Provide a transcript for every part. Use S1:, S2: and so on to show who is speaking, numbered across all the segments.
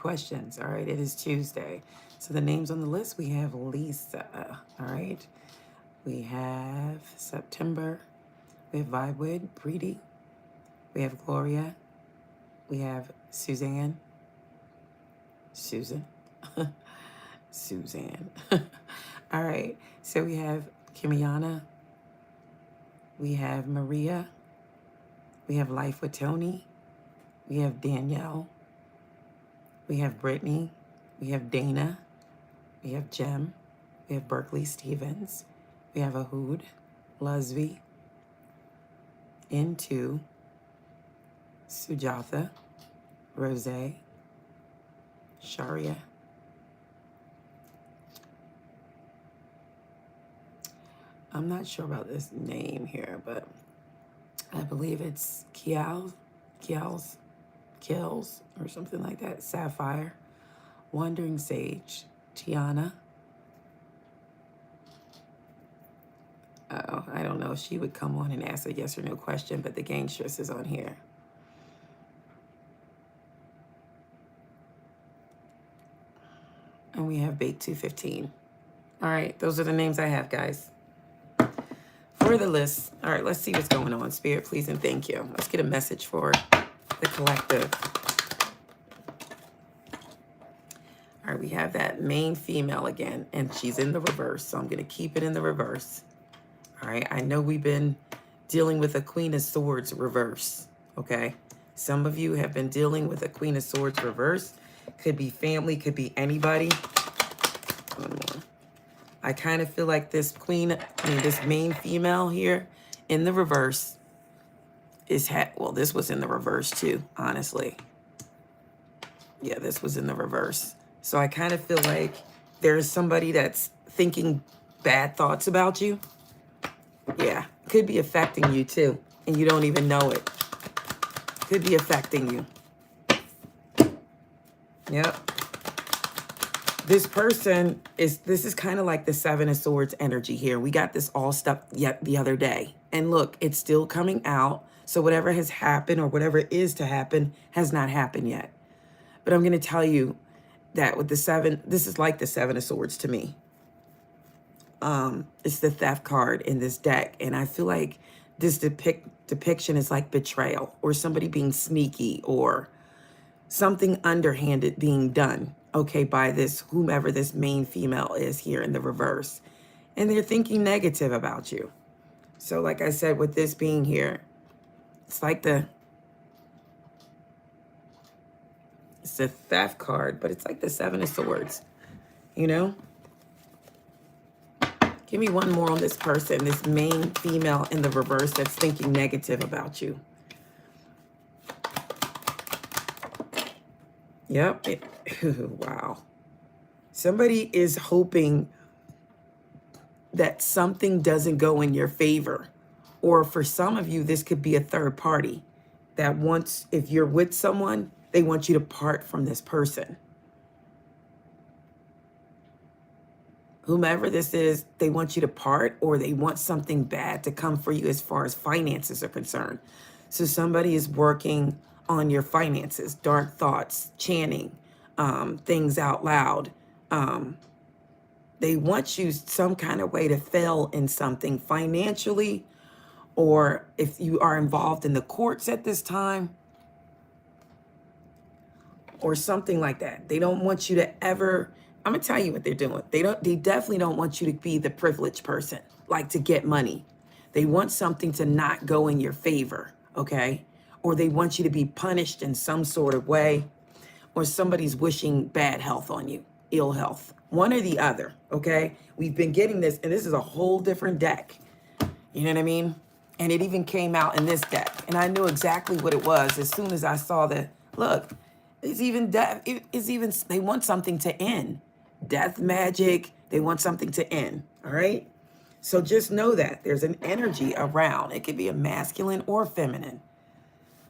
S1: questions. All right, it is Tuesday. So the names on the list, we have Lisa. All right, we have September. We have Vibewood, Preeti. We have Gloria. We have Suzanne. Susan. Suzanne. All right, so we have Kimiana. We have Maria. We have Life with Tony. We have Danielle. We have Brittany. We have Dana. We have Jem. We have Berkeley Stevens. We have Ahood, Lusby, Into, Sujatha, Rose, Sharia. I'm not sure about this name here, but I believe it's Kills, or something like that. Sapphire, Wandering Sage, Tiana. Oh, I don't know if she would come on and ask a yes or no question, but the Gangstress is on here. And we have Bake 215. All right, those are the names I have, guys. For the list, all right, let's see what's going on. Spirit, please and thank you. Let's get a message for the collective. All right, we have that main female again, and she's in the reverse, so I'm going to keep it in the reverse. All right, I know we've been dealing with a Queen of Swords reverse, okay? Some of you have been dealing with a Queen of Swords reverse. Could be family, could be anybody. One more. I kind of feel like this this main female here in the reverse is, well, this was in the reverse too, honestly. Yeah, this was in the reverse. So I kind of feel like there's somebody that's thinking bad thoughts about you. Yeah, could be affecting you too, and you don't even know it. Could be affecting you. Yep. This person this is kind of like the Seven of Swords energy here. We got this all stuff yet the other day. And look, it's still coming out. So whatever has happened or whatever is to happen has not happened yet. But I'm going to tell you that with the this is like the Seven of Swords to me. It's the theft card in this deck. And I feel like this depiction is like betrayal or somebody being sneaky or something underhanded being done, okay, by this, whomever this main female is here in the reverse. And they're thinking negative about you. So like I said, with this being here, it's like it's a theft card, but it's like the Seven of Swords, you know? Give me one more on this person, this main female in the reverse that's thinking negative about you. Yep. Wow. Somebody is hoping that something doesn't go in your favor. Or for some of you, this could be a third party that wants, if you're with someone, they want you to part from this person. Whomever this is, they want you to part, or they want something bad to come for you as far as finances are concerned. So somebody is working on your finances, dark thoughts, chanting, things out loud. They want you some kind of way to fail in something financially, or if you are involved in the courts at this time, or something like that. They don't want you to ever, I'm gonna tell you what they're doing. They definitely don't want you to be the privileged person, like to get money. They want something to not go in your favor, okay? Or they want you to be punished in some sort of way, or somebody's wishing bad health on you, ill health, one or the other, okay? We've been getting this, and this is a whole different deck. You know what I mean? And it even came out in this deck, and I knew exactly what it was as soon as I saw the, look, it's even death, it's even, they want something to end. Death magic, they want something to end, all right? So just know that there's an energy around. It could be a masculine or feminine,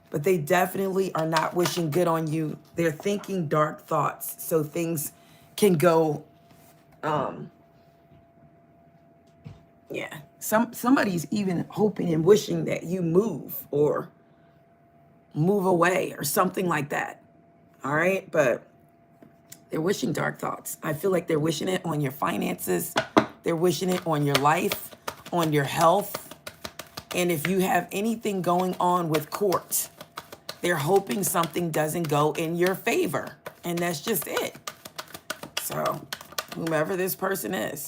S1: but they definitely are not wishing good on you. They're thinking dark thoughts, so things can go, yeah. Somebody's even hoping and wishing that you move or move away or something like that. All right, but They're wishing dark thoughts. I feel like they're wishing it on your finances. They're wishing it on your life, on your health. And if you have anything going on with court, they're hoping something doesn't go in your favor. And that's just it. So whomever this person is,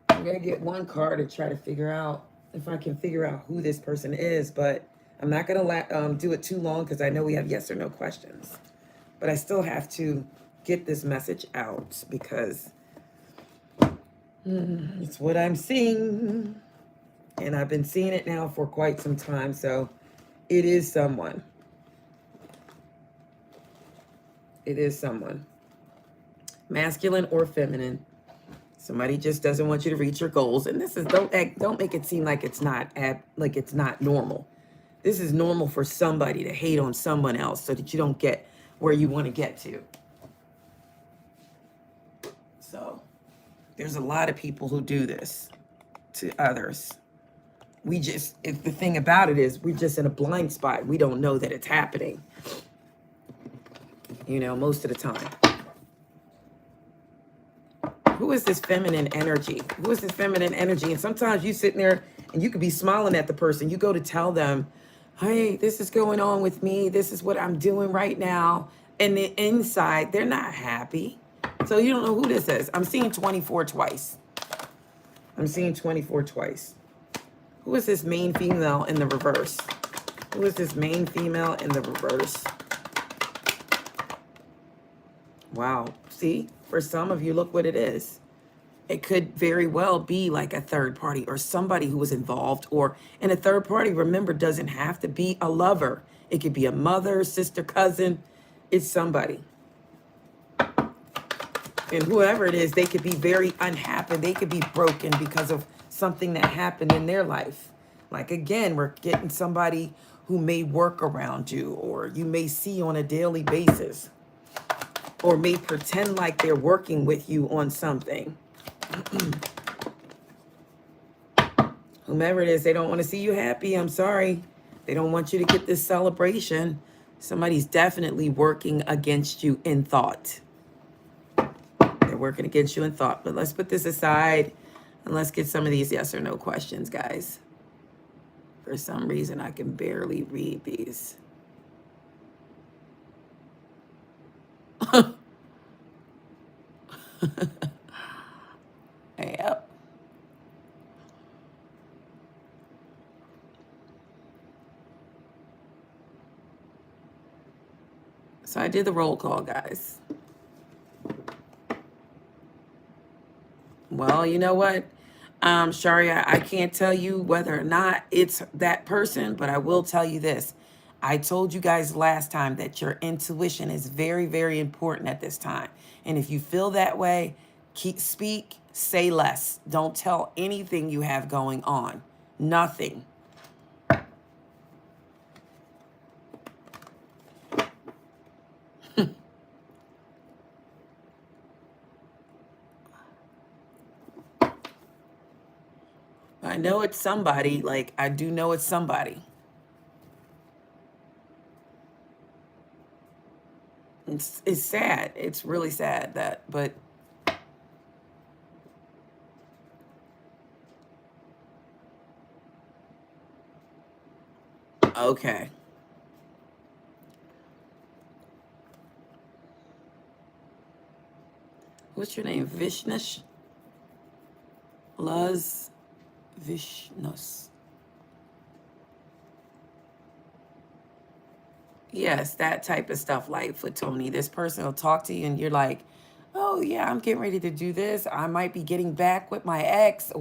S1: I'm going to get one card to try to figure out if I can figure out who this person is. But I'm not going to do it too long because I know we have yes or no questions. But I still have to get this message out because it's what I'm seeing. And I've been seeing it now for quite some time. So it is someone. It is someone. Masculine or feminine. Somebody just doesn't want you to reach your goals. And this is, don't make it seem like it's not normal. This is normal for somebody to hate on someone else so that you don't get where you want to get to. So there's a lot of people who do this to others. The thing about it is we're just in a blind spot. We don't know that it's happening, most of the time. Who is this feminine energy? Who is this feminine energy? And sometimes you sitting there and you could be smiling at the person. You go to tell them, hey, this is going on with me. This is what I'm doing right now. And the inside, they're not happy. So you don't know who this is. I'm seeing 24 twice. I'm seeing 24 twice. Who is this main female in the reverse? Who is this main female in the reverse? Wow. See, for some of you, look what it is. It could very well be like a third party or somebody who was involved, and a third party, remember, doesn't have to be a lover. It could be a mother, sister, cousin. It's somebody. And whoever it is, they could be very unhappy. They could be broken because of something that happened in their life. Like, again, we're getting somebody who may work around you or you may see on a daily basis or may pretend like they're working with you on something. Whomever it is, they don't want to see you happy. I'm sorry. They don't want you to get this celebration. Somebody's definitely working against you in thought. They're working against you in thought. But let's put this aside and let's get some of these yes or no questions, guys. For some reason, I can barely read these. Yep. So I did the roll call, guys. Well, you know what? Shari, I can't tell you whether or not it's that person, but I will tell you this. I told you guys last time that your intuition is very, very important at this time. And if you feel that way, speak, say less. Don't tell anything you have going on. Nothing. I know it's somebody. Like, I do know it's somebody. It's sad. It's really sad but okay. What's your name? Vishnesh? Luz Vishnus. Yes, that type of stuff. Like for Tony, this person will talk to you and you're like, oh yeah, I'm getting ready to do this. I might be getting back with my ex,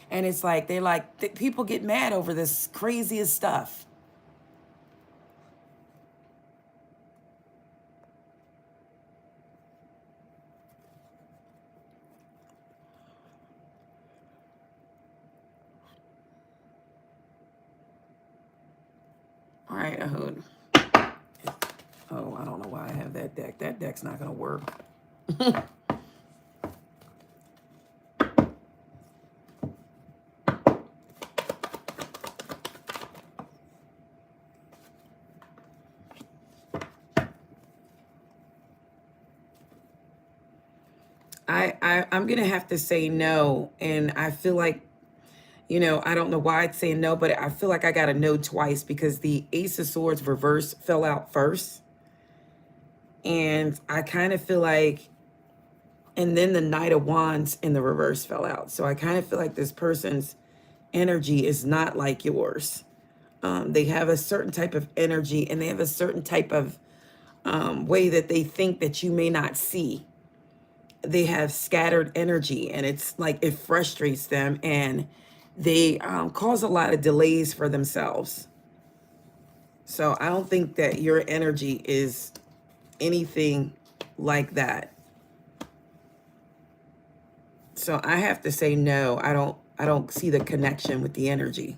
S1: and it's like, they're like, people get mad over this craziest stuff. All right, Ahud. Oh, I don't know why I have that deck. That deck's not gonna work. I'm going to have to say no. And I feel like, you know, I don't know why I'd say no, but I feel like I got a no twice because the Ace of Swords reverse fell out first. And I kind of feel like, and then the Knight of Wands in the reverse fell out. So I kind of feel like this person's energy is not like yours. They have a certain type of energy and they have a certain type of way that they think that you may not see. They have scattered energy and it's like it frustrates them and they cause a lot of delays for themselves. So I don't think that your energy is anything like that. So I have to say no. I don't see the connection with the energy.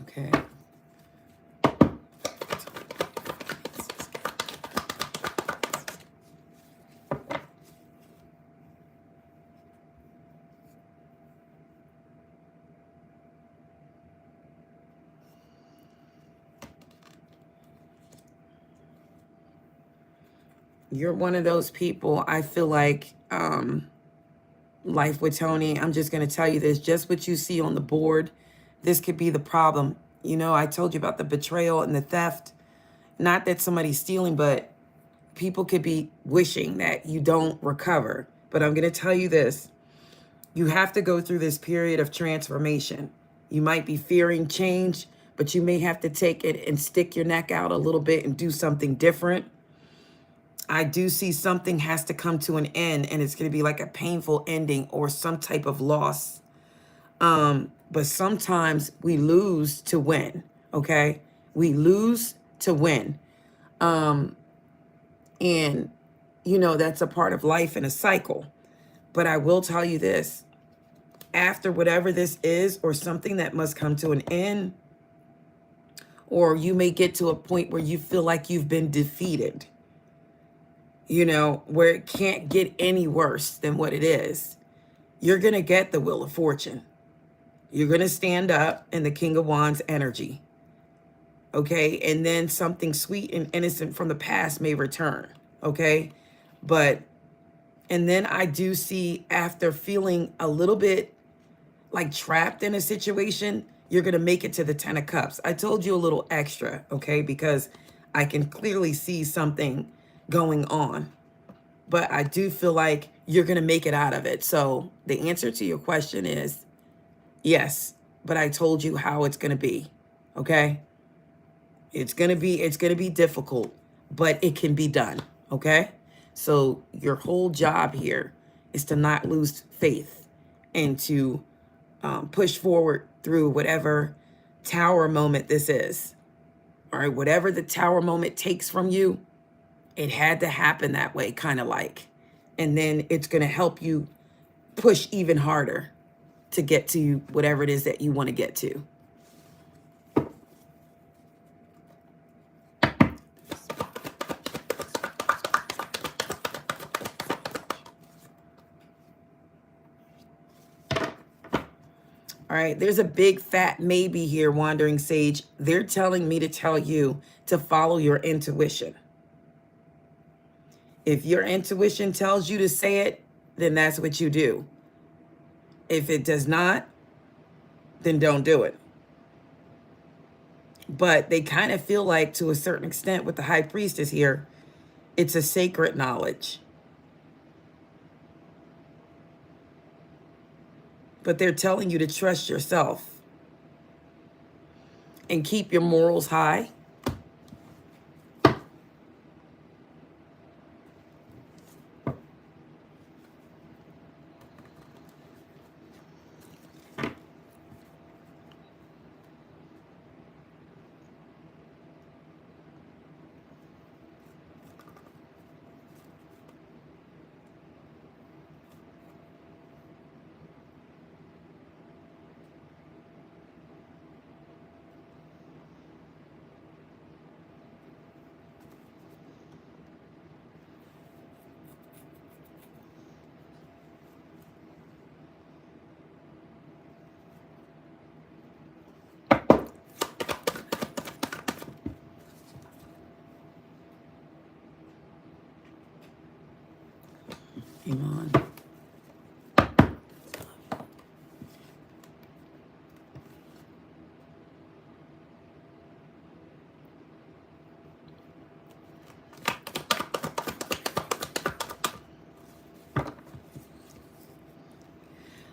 S1: Okay. You're one of those people, I feel like, life with Tony, I'm just going to tell you this, just what you see on the board, this could be the problem. You know, I told you about the betrayal and the theft. Not that somebody's stealing, but people could be wishing that you don't recover. But I'm going to tell you this. You have to go through this period of transformation. You might be fearing change, but you may have to take it and stick your neck out a little bit and do something different. I do see something has to come to an end and it's going to be like a painful ending or some type of loss. But sometimes we lose to win, okay? We lose to win. And, you know, that's a part of life and a cycle. But I will tell you this, after whatever this is or something that must come to an end, or you may get to a point where you feel like you've been defeated, you know, where it can't get any worse than what it is, you're going to get the Wheel of Fortune. You're going to stand up in the King of Wands energy. Okay. And then something sweet and innocent from the past may return. Okay. But, and then I do see after feeling a little bit like trapped in a situation, you're going to make it to the 10 of Cups. I told you a little extra. Okay. Because I can clearly see something going on. But I do feel like you're going to make it out of it. So the answer to your question is yes, but I told you how it's going to be. Okay? It's going to be difficult, but it can be done. Okay? So your whole job here is to not lose faith and to push forward through whatever tower moment this is. All right? Whatever the tower moment takes from you, it had to happen that way, kind of like. And then it's going to help you push even harder to get to whatever it is that you want to get to. All right, there's a big fat maybe here, Wandering Sage. They're telling me to tell you to follow your intuition. If your intuition tells you to say it, then that's what you do. If it does not, then don't do it. But they kind of feel like, to a certain extent, with the High Priestess here, it's a sacred knowledge. But they're telling you to trust yourself and keep your morals high. Iman.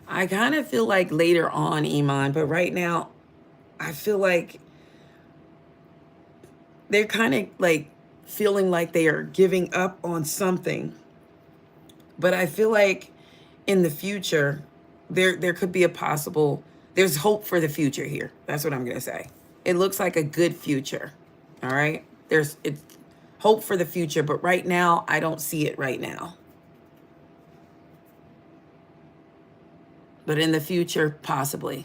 S1: I kind of feel like later on, Iman, but right now, I feel like they're kind of like feeling like they are giving up on something. But I feel like in the future, there could be a possible, there's hope for the future here. That's what I'm going to say. It looks like a good future. All right. It's hope for the future, but right now, I don't see it right now. But in the future, possibly.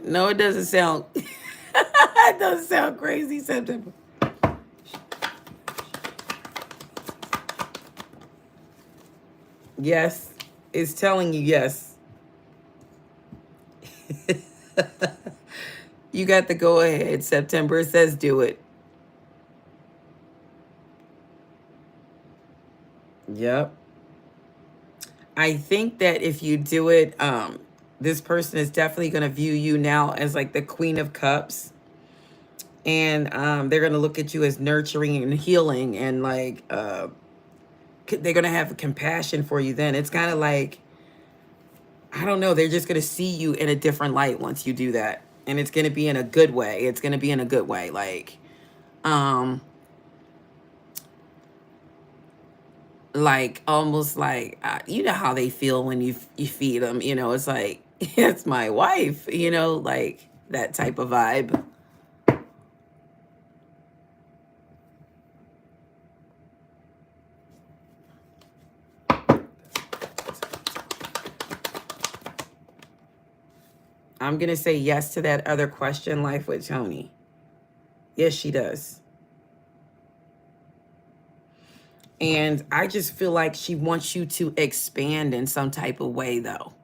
S1: No, it doesn't sound, it doesn't sound crazy, September. Yes, it's telling you yes. You got the go ahead, September. It says do it. Yep. I think that if you do it, this person is definitely going to view you now as like the Queen of Cups. And they're going to look at you as nurturing and healing. And like, they're going to have compassion for you then. It's kind of like, I don't know. They're just going to see you in a different light once you do that. And it's going to be in a good way. It's going to be in a good way. Like almost like, you know how they feel when you feed them, you know, it's like, it's my wife, you know, like that type of vibe. I'm going to say yes to that other question, Life with Tony. Yes, she does. And I just feel like she wants you to expand in some type of way, though.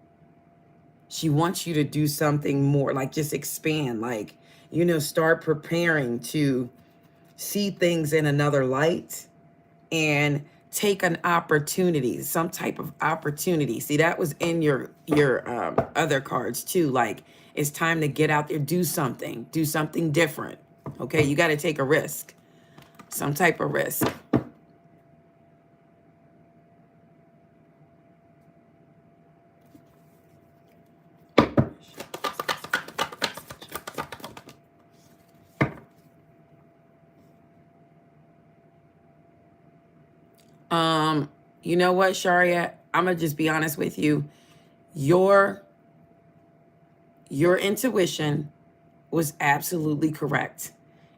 S1: She wants you to do something more, like just expand, like, you know, start preparing to see things in another light and take an opportunity, some type of opportunity. See, that was in your other cards too. Like, it's time to get out there, do something different. Okay, you got to take a risk, some type of risk. You know what, Sharia? I'm gonna just be honest with you. Your intuition was absolutely correct.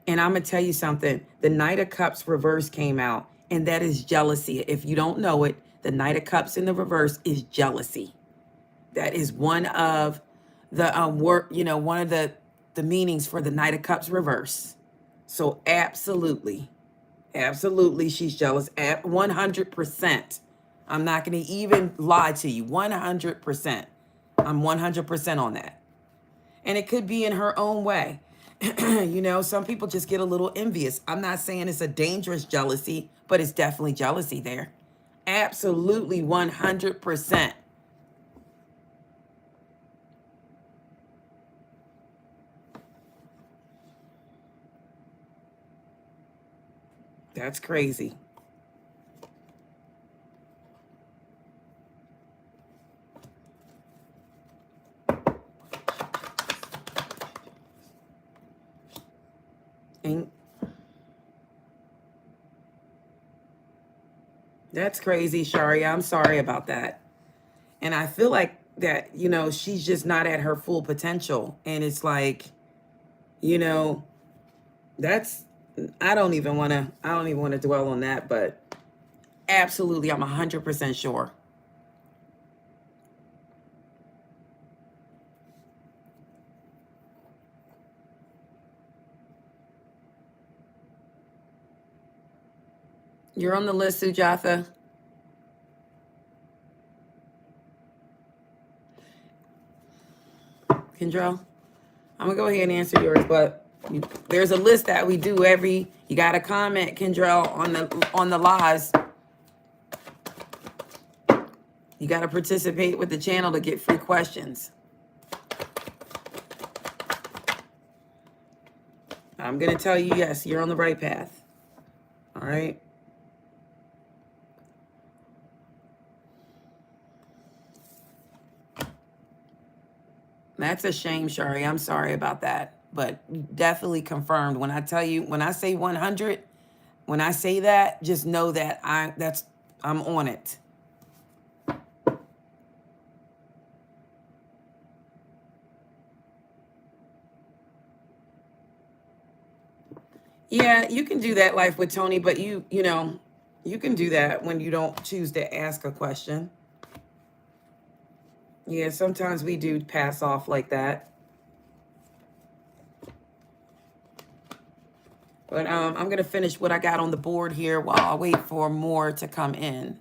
S1: And I'm gonna tell you something. The Knight of Cups reverse came out, and that is jealousy. If you don't know it, the Knight of Cups in the reverse is jealousy. That is one of the one of the meanings for the Knight of Cups reverse. So absolutely, absolutely, she's jealous at 100%. I'm not going to even lie to you. 100%. I'm 100% on that. And it could be in her own way. You know, some people just get a little envious. I'm not saying it's a dangerous jealousy, but it's definitely jealousy there. Absolutely 100%. That's crazy. And that's crazy, Shari. I'm sorry about that. And I feel like that, you know, she's just not at her full potential. And it's like, you know, that's, I don't even want to dwell on that, but absolutely, I'm 100% sure. You're on the list, Sujatha. Kendrell? I'm going to go ahead and answer yours, but there's a list that we do every... You got to comment, Kendrell, on the lives. You got to participate with the channel to get free questions. I'm going to tell you, yes, you're on the right path. All right? That's a shame, Shari. I'm sorry about that. But definitely confirmed. When I tell you, when I say 100, when I say that, just know that I'm on it. Yeah, you can do that, Life with Tony, but you know, you can do that when you don't choose to ask a question. Yeah, sometimes we do pass off like that. But I'm going to finish what I got on the board here while I wait for more to come in.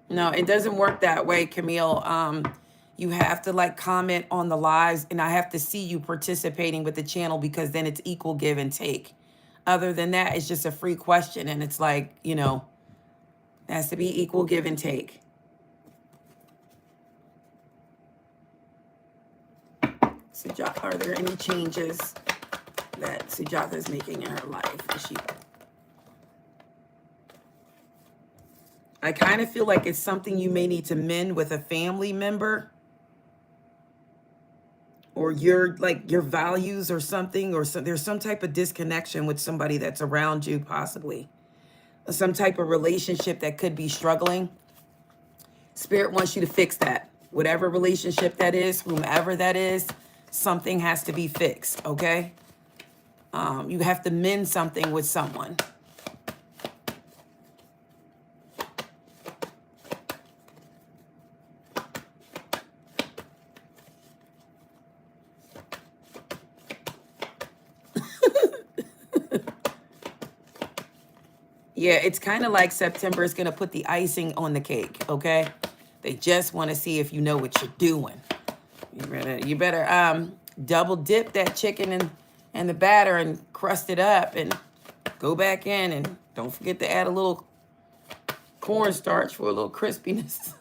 S1: No, it doesn't work that way, Camille. You have to like comment on the lives, and I have to see you participating with the channel, because then it's equal give and take. Other than that, it's just a free question, and it's like, you know, it has to be equal give and take. Sujata, are there any changes that Sujata is making in her life? Is she... I kind of feel like it's something you may need to mend with a family member, or your values or something, or there's some type of disconnection with somebody that's around you, possibly some type of relationship that could be struggling. Spirit wants you to fix that. Whatever relationship that is, whomever that is, something has to be fixed, okay? You have to mend something with someone. Yeah, it's kind of like September is going to put the icing on the cake, okay? They just want to see if you know what you're doing. You better double dip that chicken in the batter and crust it up and go back in, and don't forget to add a little cornstarch for a little crispiness.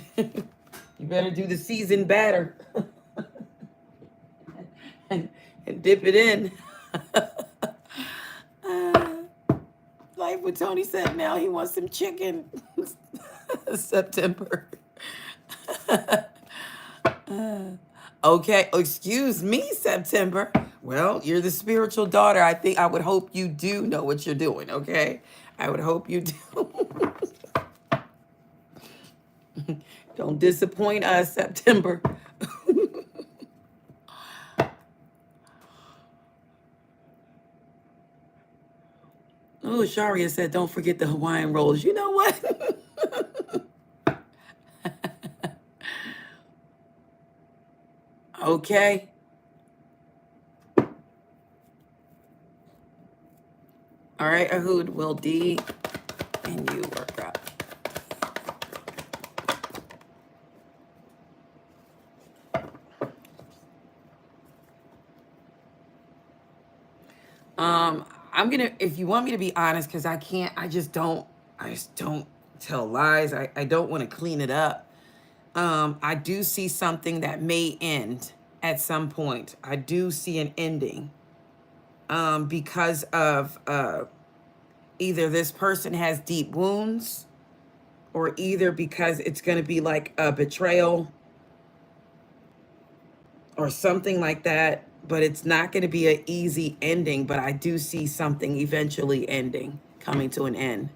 S1: You better do the seasoned batter. and dip it in. Like what Tony said, now he wants some chicken. September. Okay, excuse me, September. Well, you're the spiritual daughter. I would hope you do know what you're doing, okay? I would hope you do. Don't disappoint us, September. Oh, Sharia said, don't forget the Hawaiian rolls. You know what? Okay. All right, Ahud, will D and you work up. I'm gonna, if you want me to be honest, because I just don't tell lies. I don't want to clean it up. I do see something that may end at some point. I do see an ending. Because of either this person has deep wounds, or either because it's going to be like a betrayal or something like that. But it's not going to be an easy ending, but I do see something eventually ending, coming to an end.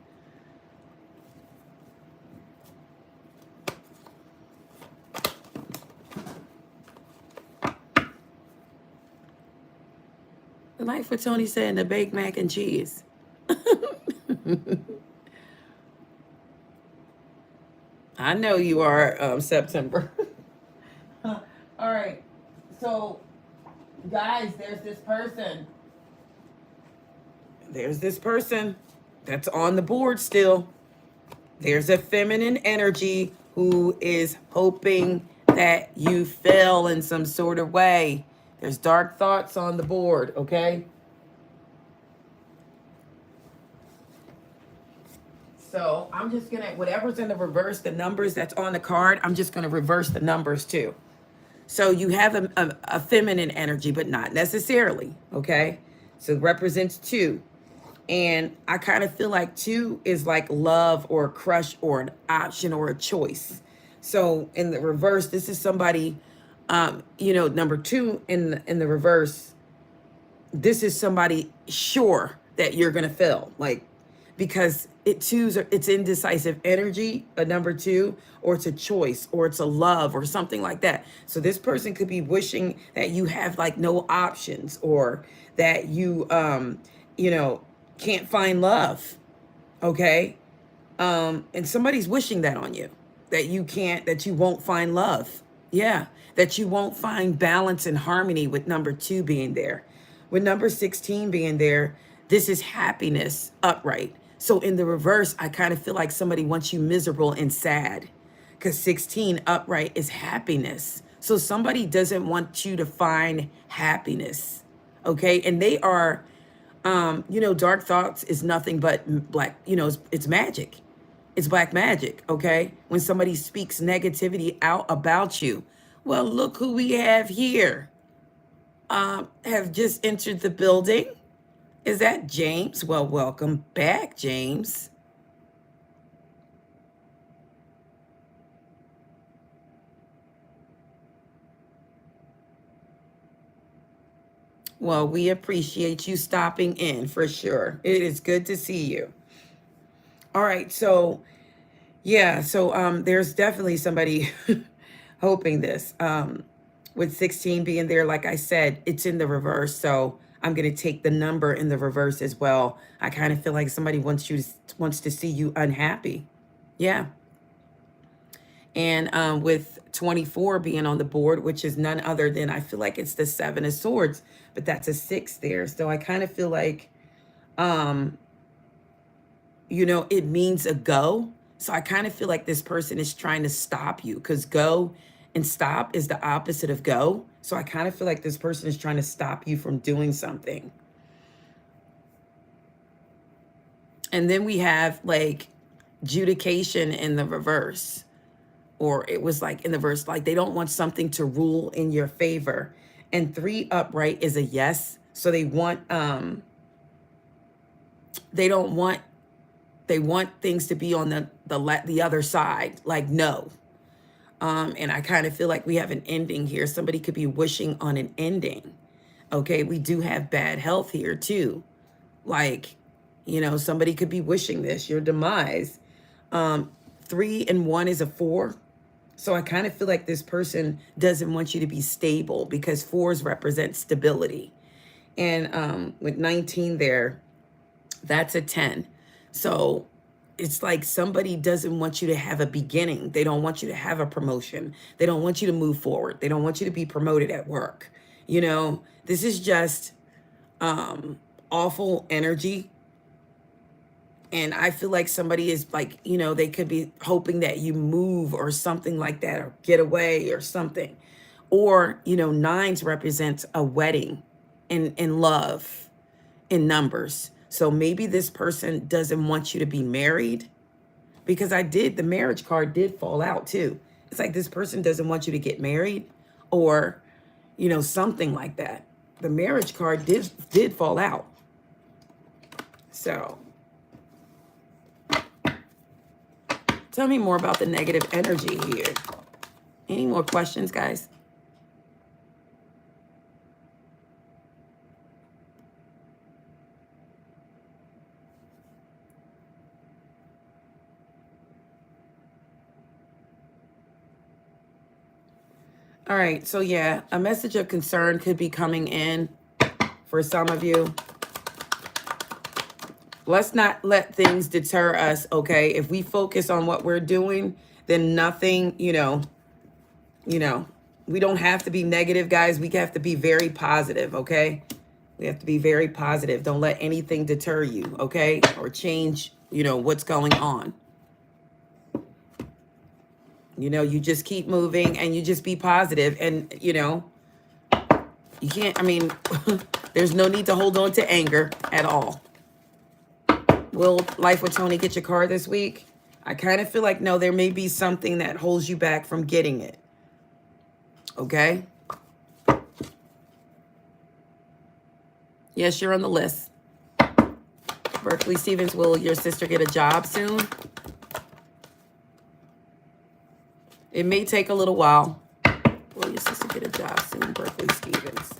S1: The life with Tony said, the baked mac and cheese. I know you are, September. All right. So, guys, there's this person. There's this person. That's on the board still. There's a feminine energy who is hoping that you fail in some sort of way. There's dark thoughts on the board, okay? So I'm just gonna, whatever's in the reverse, the numbers that's on the card, I'm just gonna reverse the numbers too. So you have a feminine energy, but not necessarily, okay? So it represents 2. And I kind of feel like 2 is like love or a crush or an option or a choice. So in the reverse, this is somebody, you know, number 2 in the reverse, this is somebody sure that you're gonna fail, like, because it's indecisive energy, a number 2, or it's a choice, or it's a love, or something like that. So this person could be wishing that you have like no options, or that you know, can't find love, okay? And somebody's wishing that on you, that you can't, that you won't find love. Yeah, that you won't find balance and harmony with number 2 being there. With number 16 being there, this is happiness upright. So in the reverse, I kind of feel like somebody wants you miserable and sad, because 16 upright is happiness. So somebody doesn't want you to find happiness, okay? And they are, you know, dark thoughts is nothing but black, you know, it's magic. It's black magic, okay? When somebody speaks negativity out about you. Well, look who we have here. Have just entered the building. Is that James? Well, welcome back, James. Well, we appreciate you stopping in for sure. It is good to see you. All right, so yeah, so there's definitely somebody hoping this. With 16 being there, like I said, it's in the reverse. So I'm going to take the number in the reverse as well. I kind of feel like somebody wants to see you unhappy. Yeah. And with 24 being on the board, which is none other than, I feel like it's the 7 of Swords, but that's a 6 there. So I kind of feel like, you know, it means a go. So I kind of feel like this person is trying to stop you, because go and stop is the opposite of go. So I kind of feel like this person is trying to stop you from doing something. And then we have like judication in the reverse, or it was like in the verse, like they don't want something to rule in your favor. And 3 upright is a yes. So they want, they want things to be on the other side, like no. And I kind of feel like we have an ending here. Somebody could be wishing on an ending. Okay, we do have bad health here too. Like, you know, somebody could be wishing this, your demise. 3 and 1 is a 4. So I kind of feel like this person doesn't want you to be stable, because 4s represent stability. And with 19 there, that's a 10. So it's like somebody doesn't want you to have a beginning. They don't want you to have a promotion. They don't want you to move forward. They don't want you to be promoted at work. You know, this is just awful energy. And I feel like somebody is like, you know, they could be hoping that you move or something like that, or get away or something. Or, you know, 9s represents a wedding in love, in numbers. So maybe this person doesn't want you to be married, because the marriage card did fall out too. It's like this person doesn't want you to get married, or, you know, something like that. The marriage card did fall out. So tell me more about the negative energy here. Any more questions, guys? All right, so yeah, a message of concern could be coming in for some of you. Let's not let things deter us, okay? If we focus on what we're doing, then nothing, you know, we don't have to be negative, guys. We have to be very positive, okay? We have to be very positive. Don't let anything deter you, okay? Or change, you know, what's going on. You know, you just keep moving and you just be positive. And, you know, you can't, I mean, there's no need to hold on to anger at all. Will Life with Tony get your card this week? I kind of feel like, no, there may be something that holds you back from getting it. Okay? Yes, you're on the list. Berkeley Stevens, will your sister get a job soon? It may take a little while. Will your sister get a job soon, Berkeley Stevens?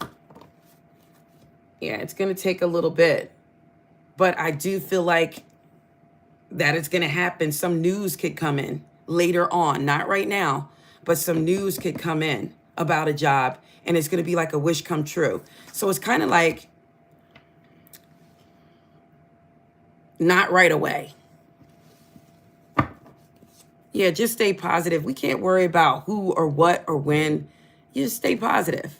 S1: Yeah, it's going to take a little bit. But I do feel like that it's going to happen. Some news could come in later on, not right now, but some news could come in about a job, and it's going to be like a wish come true. So it's kind of like not right away. Yeah, just stay positive. We can't worry about who or what or when. You just stay positive.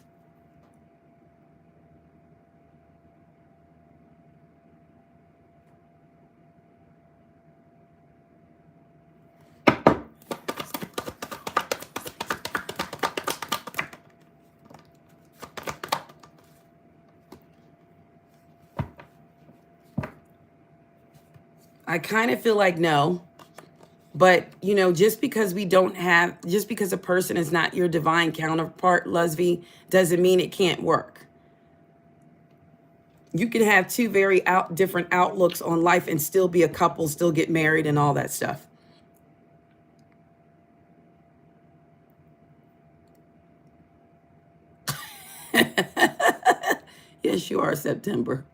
S1: I kind of feel like no. But, you know, just because a person is not your divine counterpart, Leslie, doesn't mean it can't work. You can have two very different outlooks on life and still be a couple, still get married and all that stuff. Yes, you are, September.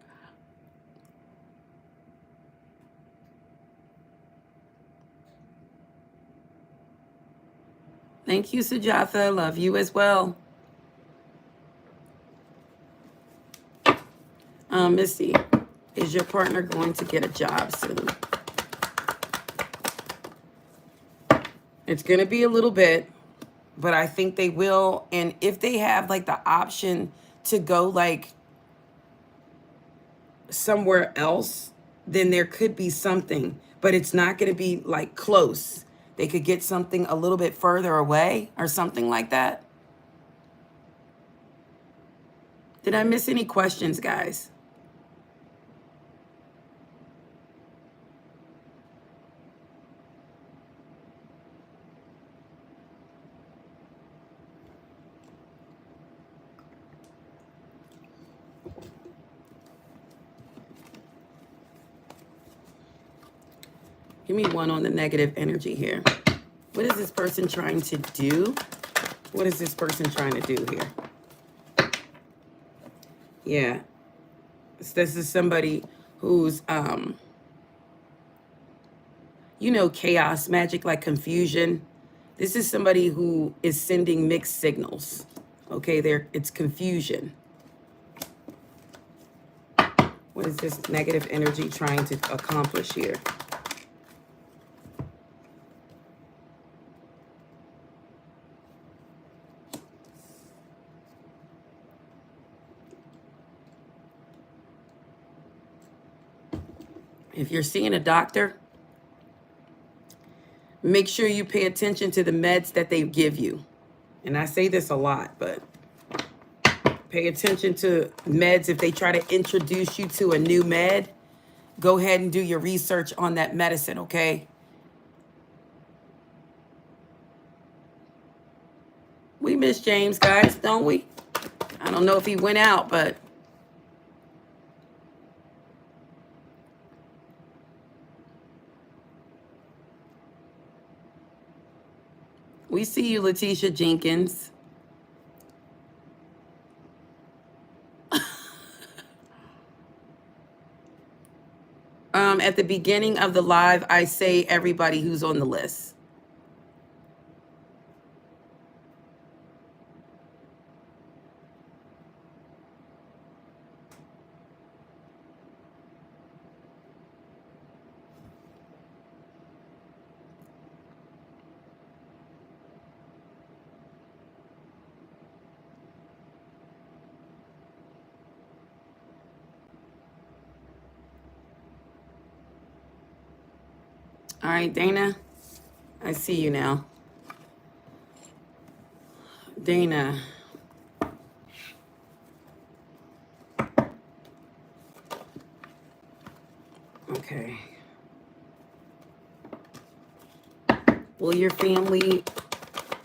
S1: Thank you, Sujatha. Love you as well. Missy, is your partner going to get a job soon? It's going to be a little bit, but I think they will. And if they have like the option to go like somewhere else, then there could be something, but it's not going to be like close. They could get something a little bit further away or something like that. Did I miss any questions, guys? Give me one on the negative energy here. What is this person trying to do? What is this person trying to do here? Yeah. This is somebody who's, you know, chaos, magic, like confusion. This is somebody who is sending mixed signals. Okay, it's confusion. What is this negative energy trying to accomplish here? If you're seeing a doctor, make sure you pay attention to the meds that they give you. And I say this a lot, but pay attention to meds. If they try to introduce you to a new med, go ahead and do your research on that medicine, okay? We miss James, guys, don't we? I don't know if he went out, but we see you, Letitia Jenkins. At the beginning of the live, I say everybody who's on the list. All right, Dana, I see you now. Dana. Okay. Will your family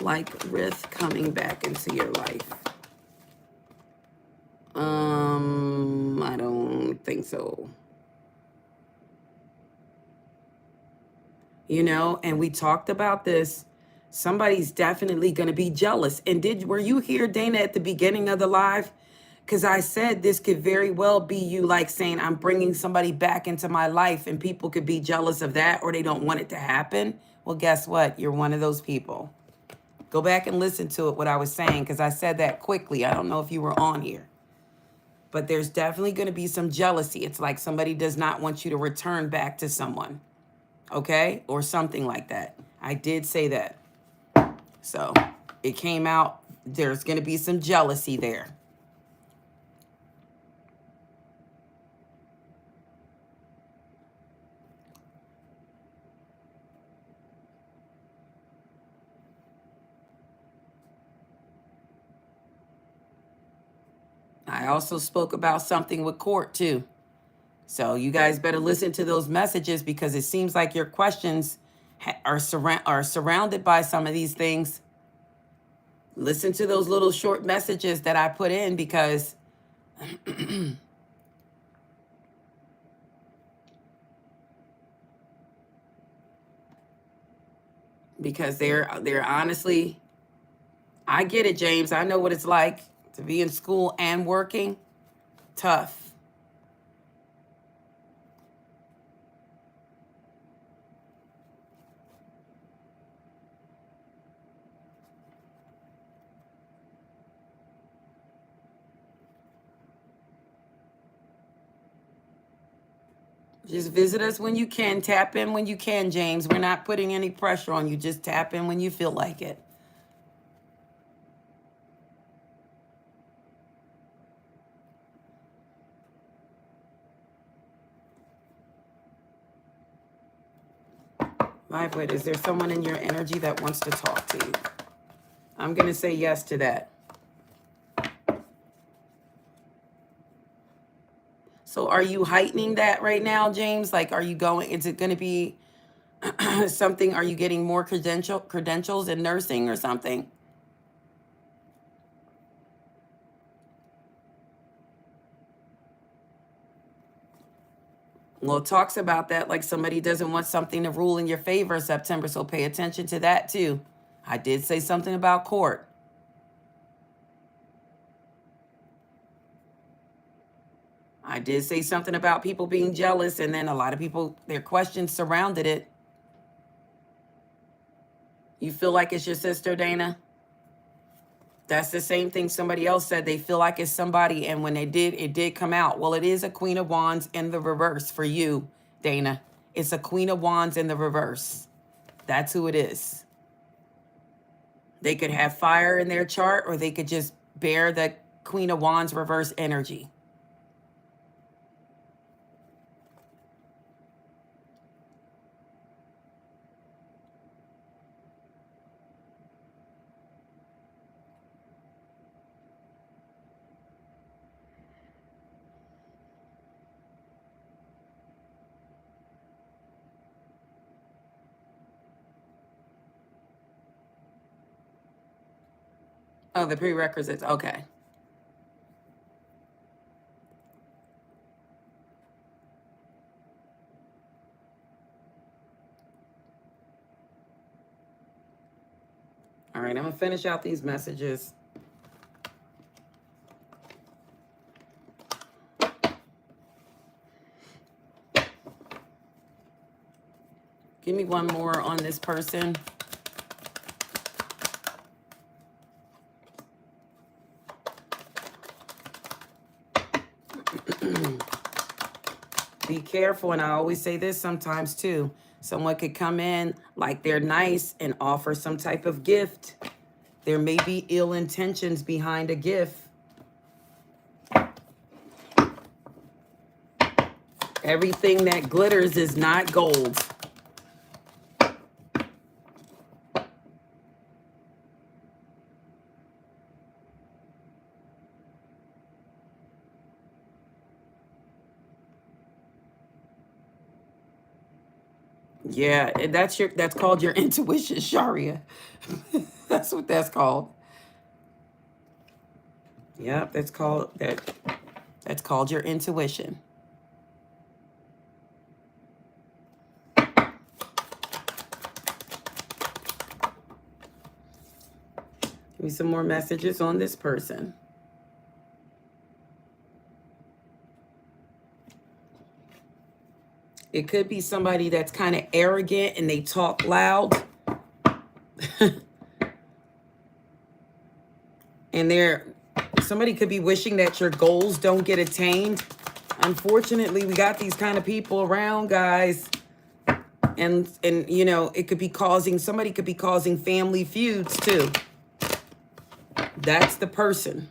S1: like risk coming back into your life? I don't think so. You know, and we talked about this. Somebody's definitely going to be jealous. And were you here, Dana, at the beginning of the live? Because I said this could very well be you like saying, I'm bringing somebody back into my life, and people could be jealous of that, or they don't want it to happen. Well, guess what? You're one of those people. Go back and listen to it, what I was saying, because I said that quickly. I don't know if you were on here. But there's definitely going to be some jealousy. It's like somebody does not want you to return back to someone. Okay? Or something like that. I did say that. So it came out. There's going to be some jealousy there. I also spoke about something with court too. So you guys better listen to those messages, because it seems like your questions are surrounded by some of these things. Listen to those little short messages that I put in, because they're honestly, I get it, James. I know what it's like to be in school and working. Tough. Just visit us when you can. Tap in when you can, James. We're not putting any pressure on you. Just tap in when you feel like it. But is there someone in your energy that wants to talk to you? I'm going to say yes to that. So are you heightening that right now, James? Like, are you going, is it going to be something, are you getting more credentials in nursing or something? Well, it talks about that, like somebody doesn't want something to rule in your favor September, so pay attention to that too. I did say something about court. I did say something about people being jealous, and then a lot of people, their questions surrounded it. You feel like it's your sister, Dana? That's the same thing somebody else said. They feel like it's somebody, and when they did, it did come out. Well, it is a Queen of Wands in the reverse for you, Dana. It's a Queen of Wands in the reverse. That's who it is. They could have fire in their chart, or they could just bear the Queen of Wands reverse energy. Oh, the prerequisites. Okay. All right, I'm going to finish out these messages. Give me one more on this person. Be careful, and I always say this sometimes too. Someone could come in like they're nice and offer some type of gift. There may be ill intentions behind a gift. Everything that glitters is not gold. Yeah, and that's called your intuition, Sharia. That's what that's called. Yeah, that's called your intuition. Give me some more messages on this person. It could be somebody that's kind of arrogant and they talk loud. And somebody could be wishing that your goals don't get attained. Unfortunately, we got these kind of people around, guys. And you know, somebody could be causing family feuds too. That's the person.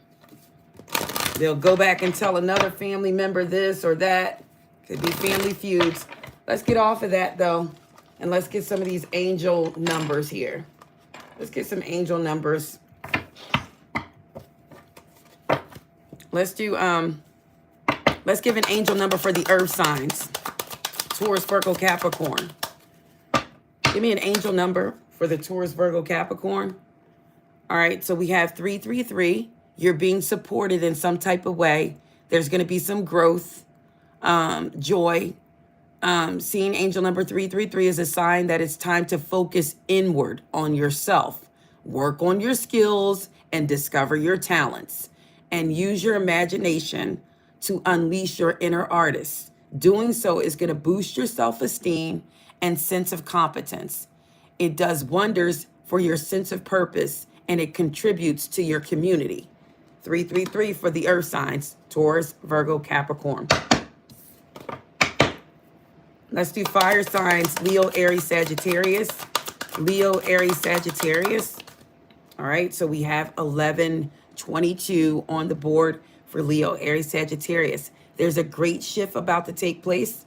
S1: They'll go back and tell another family member this or that. Could be family feuds. Let's get off of that though. And let's get some of these angel numbers here. Let's get some angel numbers. Let's give an angel number for the earth signs. Taurus, Virgo, Capricorn. Give me an angel number for the Taurus, Virgo, Capricorn. All right, so we have 333. You're being supported in some type of way. There's going to be some growth, joy. Seeing angel number 333 is a sign that it's time to focus inward on yourself. Work on your skills and discover your talents. And use your imagination to unleash your inner artist. Doing so is going to boost your self-esteem and sense of competence. It does wonders for your sense of purpose, and it contributes to your community. 333 for the earth signs, Taurus, Virgo, Capricorn. Let's do fire signs, Leo, Aries, Sagittarius. Leo, Aries, Sagittarius. All right, so we have 1122 on the board for Leo, Aries, Sagittarius. There's a great shift about to take place.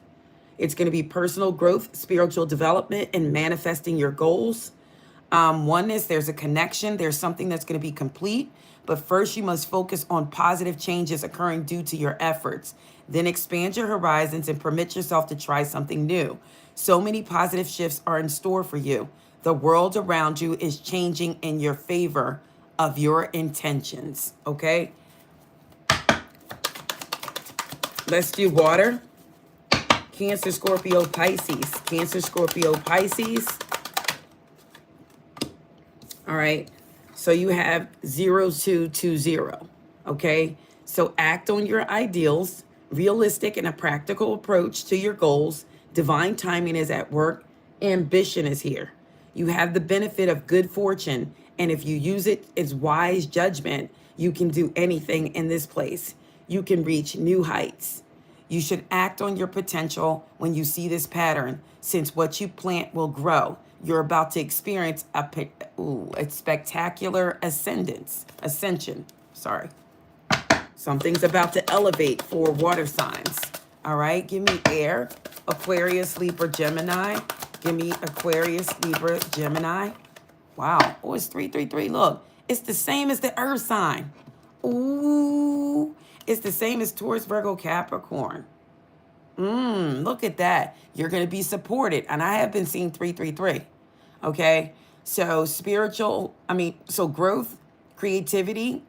S1: It's going to be personal growth, spiritual development, and manifesting your goals. Oneness, there's a connection. There's something that's going to be complete. But first, you must focus on positive changes occurring due to your efforts. Then expand your horizons and permit yourself to try something new. So many positive shifts are in store for you. The world around you is changing in your favor of your intentions. Okay? Let's do water. Cancer, Scorpio, Pisces. Cancer, Scorpio, Pisces. All right. So you have 0220. Okay. So act on your ideals, realistic and a practical approach to your goals. Divine timing is at work. Ambition is here. You have the benefit of good fortune. And if you use it as wise judgment, you can do anything in this place. You can reach new heights. You should act on your potential when you see this pattern, since what you plant will grow. You're about to experience a spectacular ascension. Sorry. Something's about to elevate for water signs. All right, give me air, Aquarius, Libra, Gemini. Give me Aquarius, Libra, Gemini. Wow. Oh, it's 333. Look, it's the same as the earth sign. Ooh, it's the same as Taurus, Virgo, Capricorn. Look at that. You're going to be supported. And I have been seeing 333. Okay. So growth, creativity,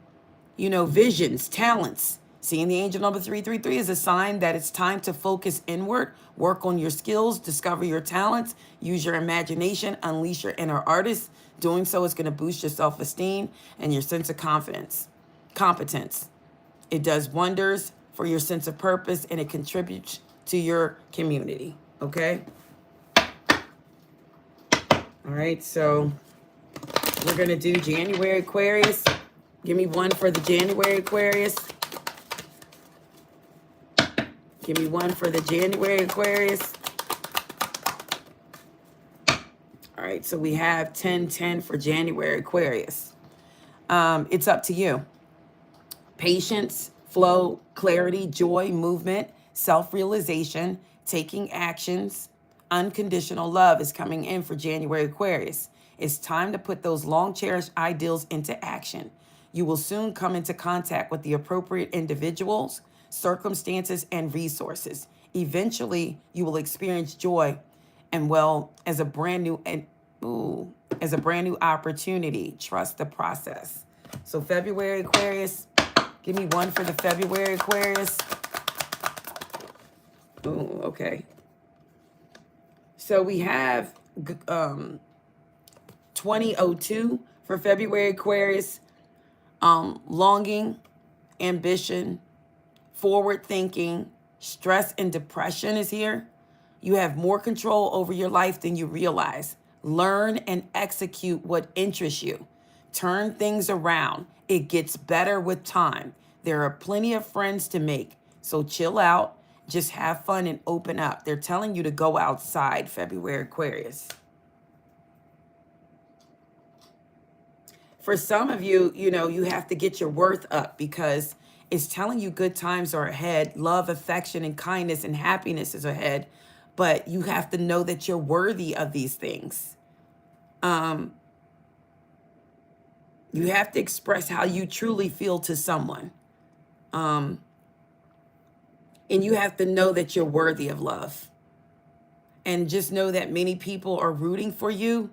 S1: visions, talents. Seeing the angel number 333 is a sign that it's time to focus inward, work on your skills, discover your talents, use your imagination, unleash your inner artist. Doing so is going to boost your self-esteem and your sense of competence. It does wonders for your sense of purpose, and it contributes to your community. Okay? All right, so we're going to do January Aquarius. Give me one for the January Aquarius. Give me one for the January Aquarius. All right, so we have 1010 for January Aquarius. It's up to you. Patience, flow, clarity, joy, movement, self-realization, taking actions, unconditional love is coming in for January Aquarius. It's time to put those long-cherished ideals into action. You will soon come into contact with the appropriate individuals, circumstances, and resources. Eventually, you will experience joy and well as a brand new as a brand new opportunity. Trust the process. So February, Aquarius, give me one for the February, Aquarius. Oh, okay. So we have 2002 for February, Aquarius. Longing, ambition, forward thinking, stress and depression is here. You have more control over your life than you realize. Learn and execute what interests you. Turn things around. It gets better with time. There are plenty of friends to make. So chill out, just have fun and open up. They're telling you to go outside, February, Aquarius. For some of you, you know, you have to get your worth up because it's telling you good times are ahead. Love, affection, and kindness and happiness is ahead. But you have to know that you're worthy of these things. You have to express how you truly feel to someone. And you have to know that you're worthy of love. And just know that many people are rooting for you.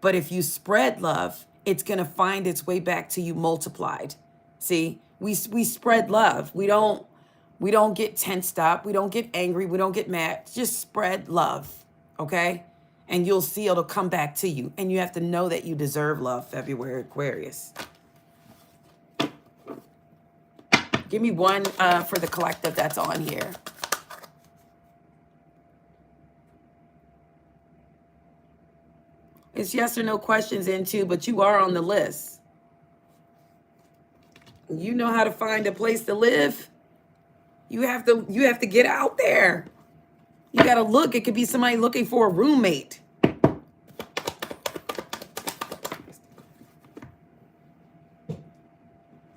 S1: But if you spread love, it's going to find its way back to you multiplied. See, we spread love. We don't get tensed up. We don't get angry. We don't get mad. Just spread love. Okay. And you'll see it'll come back to you. And you have to know that you deserve love, February, Aquarius. Give me one for the collective that's on here. It's yes or no questions in too, but you are on the list. You know how to find a place to live. You have to get out there. You got to look. It could be somebody looking for a roommate.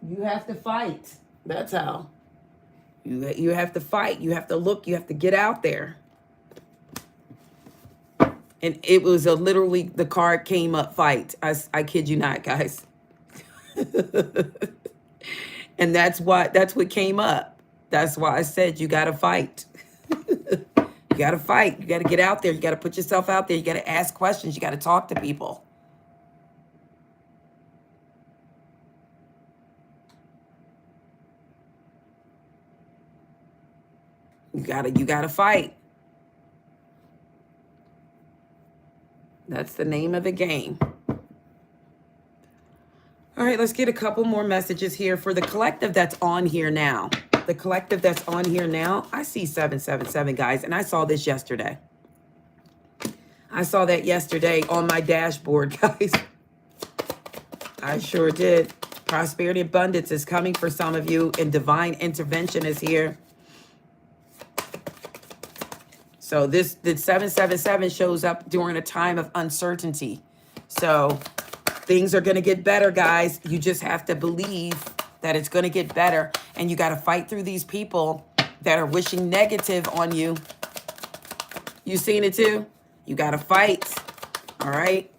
S1: You have to fight. That's how. You have to fight. You have to look. You have to get out there. And it was literally, the card came up, fight. I kid you not, guys. And that's what came up. That's why I said you got to fight. You got to fight. You got to get out there. You got to put yourself out there. You got to ask questions. You got to talk to people. You got to fight. That's the name of the game. All right, let's get a couple more messages here for the collective that's on here now. The collective that's on here now, I see 777, guys, and I saw this yesterday. I saw that yesterday on my dashboard, guys. I sure did. Prosperity abundance is coming for some of you, and divine intervention is here. So the 777 shows up during a time of uncertainty. So things are going to get better, guys. You just have to believe that it's going to get better. And you got to fight through these people that are wishing negative on you. You seen it too? You got to fight. All right.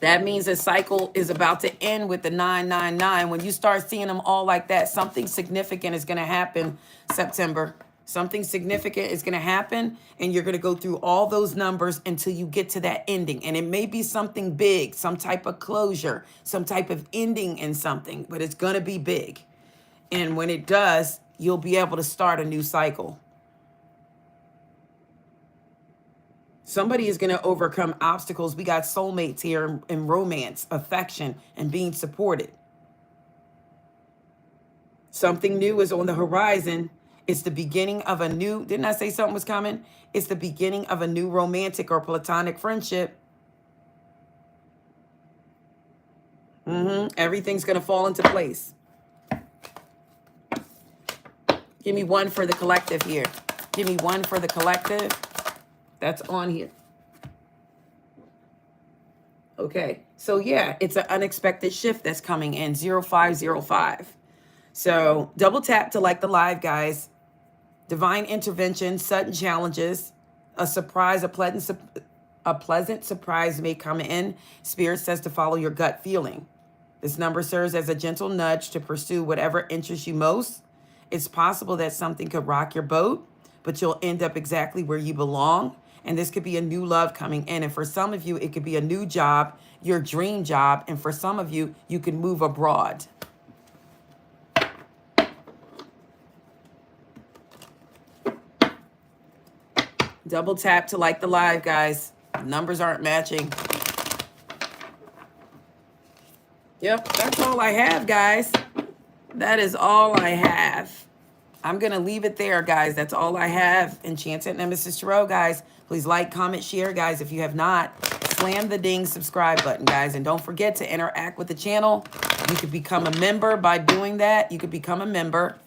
S1: That means a cycle is about to end with the 999. When you start seeing them all like that, something significant is going to happen, September. Something significant is going to happen, and you're going to go through all those numbers until you get to that ending. And it may be something big, some type of closure, some type of ending in something, but it's going to be big. And when it does, you'll be able to start a new cycle. Somebody is going to overcome obstacles. We got soulmates here in romance, affection, and being supported. Something new is on the horizon. It's the beginning of a new, didn't I say something was coming? It's the beginning of a new romantic or platonic friendship. Everything's going to fall into place. Give me one for the collective here. Give me one for the collective that's on here. Okay, so yeah, it's an unexpected shift that's coming in, 0505. So double tap to like the live, guys. Divine intervention, sudden challenges, a surprise, a pleasant A pleasant surprise may come in. Spirit says to follow your gut feeling. This number serves as a gentle nudge to pursue whatever interests you most. It's possible that something could rock your boat, but you'll end up exactly where you belong. And this could be a new love coming in. And for some of you, it could be a new job, your dream job. And for some of you, you can move abroad. Double tap to like the live, guys. Numbers aren't matching. Yep, that's all I have, guys. That is all I have. I'm going to leave it there, guys. That's all I have. Enchanted Nemesis Tarot, guys. Please like, comment, share, guys. If you have not, slam the ding subscribe button, guys. And don't forget to interact with the channel. You could become a member by doing that. You could become a member.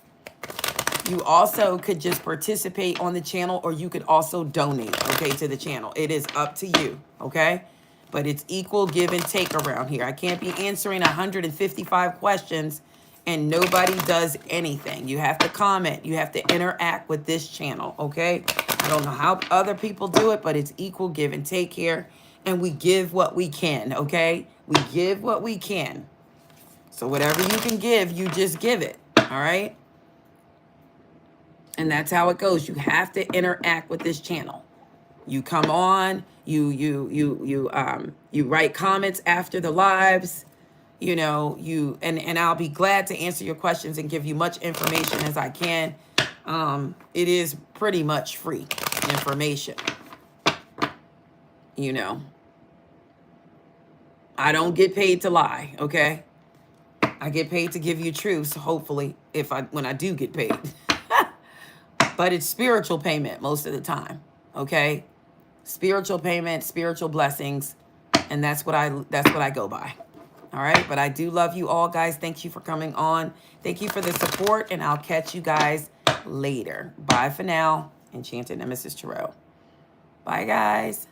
S1: You also could just participate on the channel, or you could also donate, okay, to the channel. It is up to you, okay? But it's equal give and take around here. I can't be answering 155 questions and nobody does anything. You have to comment. You have to interact with this channel, okay? I don't know how other people do it, but it's equal give and take here. And we give what we can, okay? We give what we can. So whatever you can give, you just give it, all right? And that's how it goes. You have to interact with this channel. You come on, you write comments after the lives, you know, and I'll be glad to answer your questions and give you much information as I can. It is pretty much free information. You know, I don't get paid to lie, okay? I get paid to give you truths, hopefully, when I do get paid. But it's spiritual payment most of the time, okay? Spiritual payment, spiritual blessings, and that's what I go by. All right, but I do love you all, guys. Thank you for coming on. Thank you for the support, and I'll catch you guys later. Bye for now. Enchanted Nemesis Tarot. Bye, guys.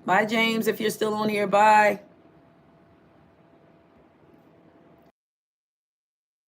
S1: Bye, James, if you're still on here. Bye.